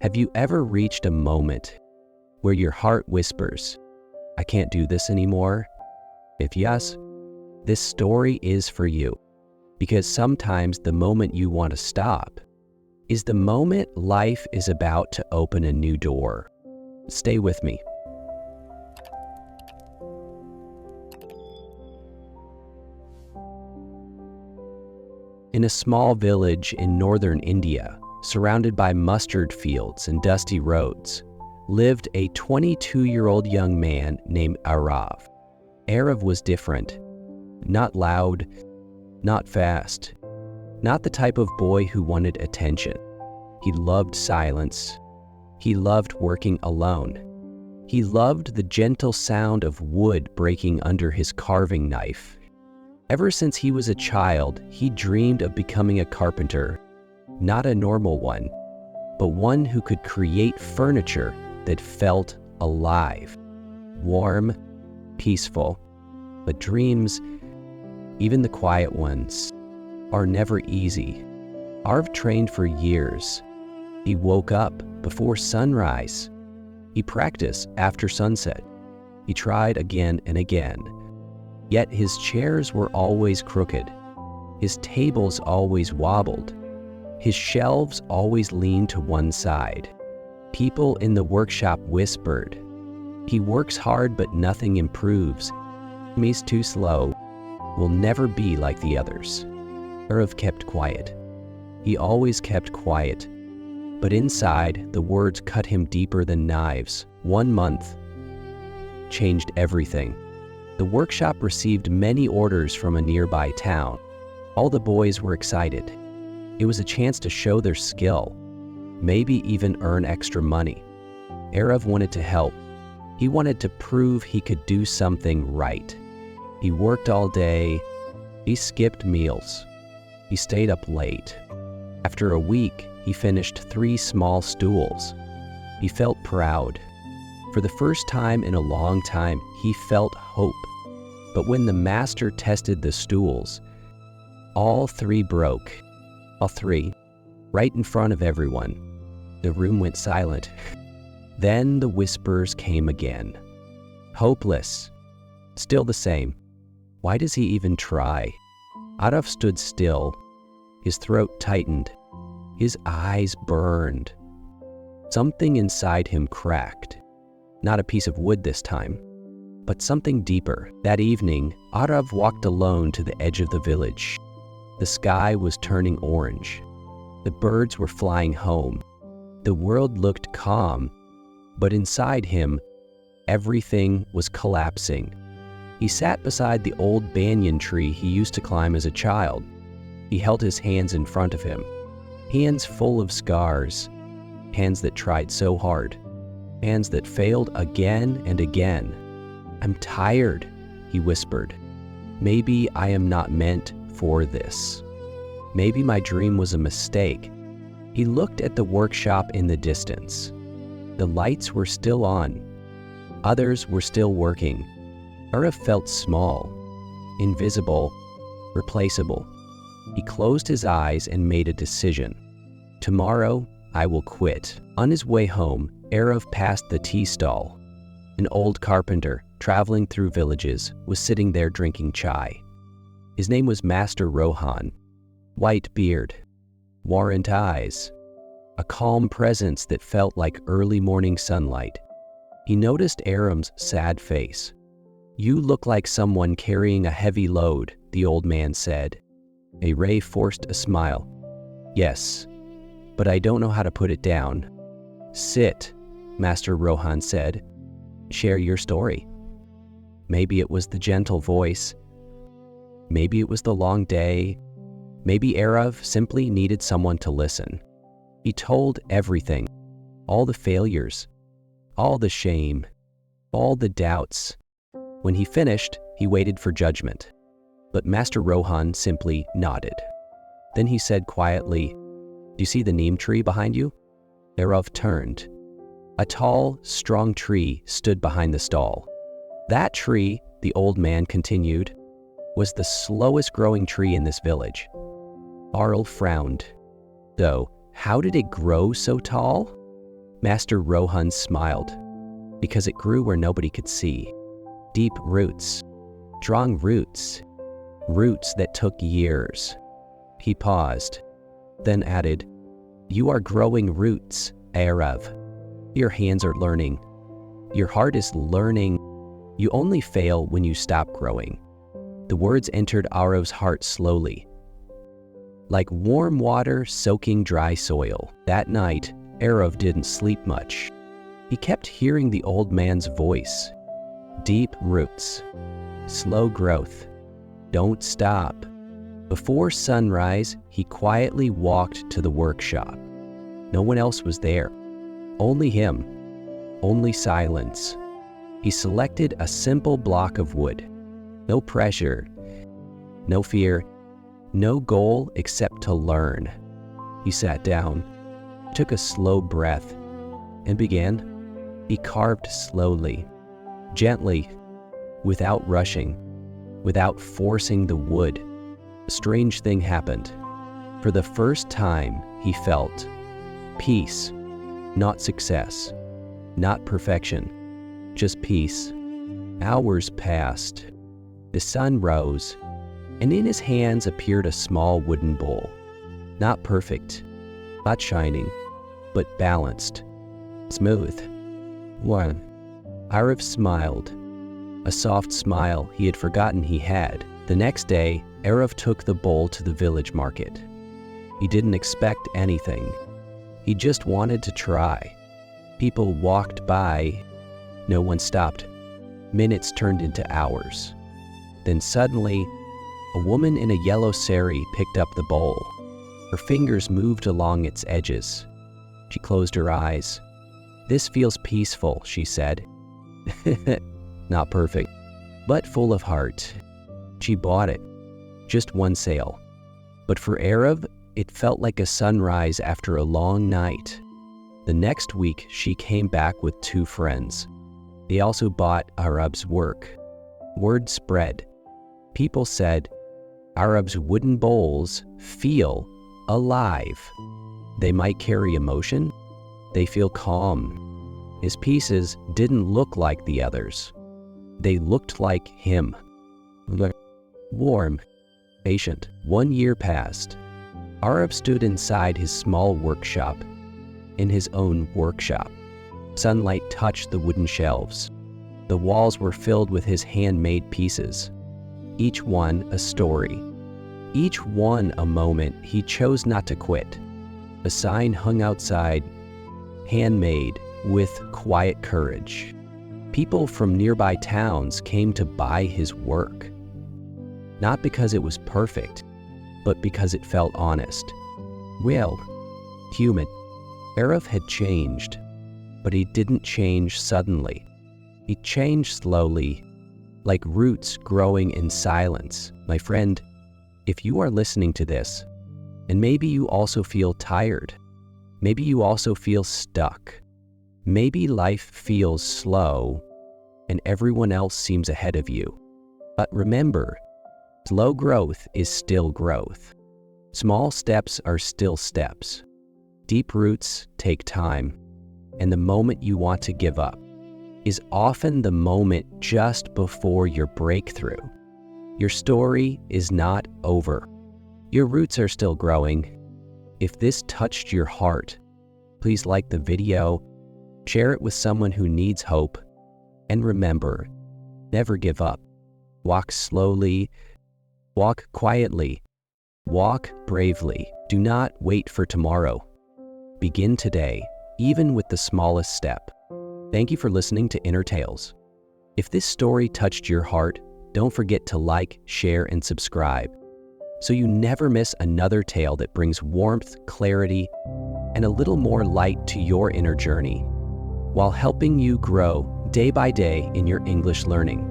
Have you ever reached a moment where your heart whispers, "I can't do this anymore"? If yes, this story is for you, because sometimes the moment you want to stop is the moment life is about to open a new door. Stay with me. In a small village in northern India, surrounded by mustard fields and dusty roads, lived a 22-year-old young man named Arav. Arav was different. Not loud, not fast, not the type of boy who wanted attention. He loved silence. He loved working alone. He loved the gentle sound of wood breaking under his carving knife. Ever since he was a child, he dreamed of becoming a carpenter, not a normal one, but one who could create furniture that felt alive, warm, peaceful. But dreams, even the quiet ones, are never easy. Arav trained for years. He woke up before sunrise. He practiced after sunset. He tried again and again. Yet his chairs were always crooked. His tables always wobbled. His shelves always leaned to one side. People in the workshop whispered, "He works hard but nothing improves. He's too slow. Will never be like the others." Arav kept quiet. He always kept quiet. But inside, the words cut him deeper than knives. 1 month changed everything. The workshop received many orders from a nearby town. All the boys were excited. It was a chance to show their skill, maybe even earn extra money. Arav wanted to help. He wanted to prove he could do something right. He worked all day. He skipped meals. He stayed up late. After a week, he finished 3 small stools. He felt proud. For the first time in a long time, he felt hope. But when the master tested the stools, all 3 broke. All 3, right in front of everyone. The room went silent. Then the whispers came again. Hopeless. Still the same. Why does he even try? Arav stood still. His throat tightened. His eyes burned. Something inside him cracked. Not a piece of wood this time, but something deeper. That evening, Arav walked alone to the edge of the village. The sky was turning orange. The birds were flying home. The world looked calm, but inside him, everything was collapsing. He sat beside the old banyan tree he used to climb as a child. He held his hands in front of him, hands full of scars, hands that tried so hard, hands that failed again and again. "I'm tired," he whispered. "Maybe I am not meant for this. Maybe my dream was a mistake." He looked at the workshop in the distance. The lights were still on. Others were still working. Arav felt small, invisible, replaceable. He closed his eyes and made a decision. "Tomorrow, I will quit." On his way home, Arav passed the tea stall. An old carpenter, traveling through villages, was sitting there drinking chai. His name was Master Rohan. White beard, warrant eyes, a calm presence that felt like early morning sunlight. He noticed Aram's sad face. "You look like someone carrying a heavy load," the old man said. Ray forced a smile. "Yes, but I don't know how to put it down." "Sit," Master Rohan said. "Share your story." Maybe it was the gentle voice. Maybe it was the long day. Maybe Arav simply needed someone to listen. He told everything, all the failures, all the shame, all the doubts. When he finished, he waited for judgment. But Master Rohan simply nodded. Then he said quietly, "Do you see the neem tree behind you?" Arav turned. A tall, strong tree stood behind the stall. That tree, the old man continued, was the slowest growing tree in this village. Arav frowned. Though, how did it grow so tall? Master Rohan smiled, because it grew where nobody could see. Deep roots, strong roots, roots that took years. He paused, then added, "You are growing roots, Arav. Your hands are learning. Your heart is learning. You only fail when you stop growing." The words entered Arav's heart slowly, like warm water soaking dry soil. That night, Arav didn't sleep much. He kept hearing the old man's voice. Deep roots, slow growth, don't stop. Before sunrise, he quietly walked to the workshop. No one else was there. Only him. Only silence. He selected a simple block of wood. No pressure, no fear, no goal except to learn. He sat down, took a slow breath, and began. He carved slowly, gently, without rushing, without forcing the wood. A strange thing happened. For the first time, he felt peace, not success, not perfection, just peace. Hours passed. The sun rose, and in his hands appeared a small wooden bowl. Not perfect, not shining, but balanced, smooth. One. Arav smiled, a soft smile he had forgotten he had. The next day, Arav took the bowl to the village market. He didn't expect anything. He just wanted to try. People walked by. No one stopped. Minutes turned into hours. Then suddenly, a woman in a yellow sari picked up the bowl. Her fingers moved along its edges. She closed her eyes. "This feels peaceful," she said. Not perfect, but full of heart. She bought it. Just one sale. But for Arav, it felt like a sunrise after a long night. The next week, she came back with 2 friends. They also bought Arav's work. Word spread. People said, "Arav's wooden bowls feel alive." They might carry emotion. They feel calm. His pieces didn't look like the others. They looked like him. Warm, patient. 1 year passed. Arav stood inside his small workshop, in his own workshop. Sunlight touched the wooden shelves. The walls were filled with his handmade pieces. Each one a story. Each one a moment he chose not to quit. A sign hung outside, handmade, with quiet courage. People from nearby towns came to buy his work. Not because it was perfect, but because it felt honest. Real, human. Arav had changed, but he didn't change suddenly. He changed slowly, like roots growing in silence. My friend, if you are listening to this, and maybe you also feel tired, maybe you also feel stuck, maybe life feels slow, and everyone else seems ahead of you. But remember, slow growth is still growth. Small steps are still steps. Deep roots take time, and the moment you want to give up is often the moment just before your breakthrough. Your story is not over. Your roots are still growing. If this touched your heart, please like the video, share it with someone who needs hope, and remember, never give up. Walk slowly, walk quietly, walk bravely. Do not wait for tomorrow. Begin today, even with the smallest step. Thank you for listening to Inner Tales. If this story touched your heart, don't forget to like, share, and subscribe so you never miss another tale that brings warmth, clarity, and a little more light to your inner journey while helping you grow day by day in your English learning.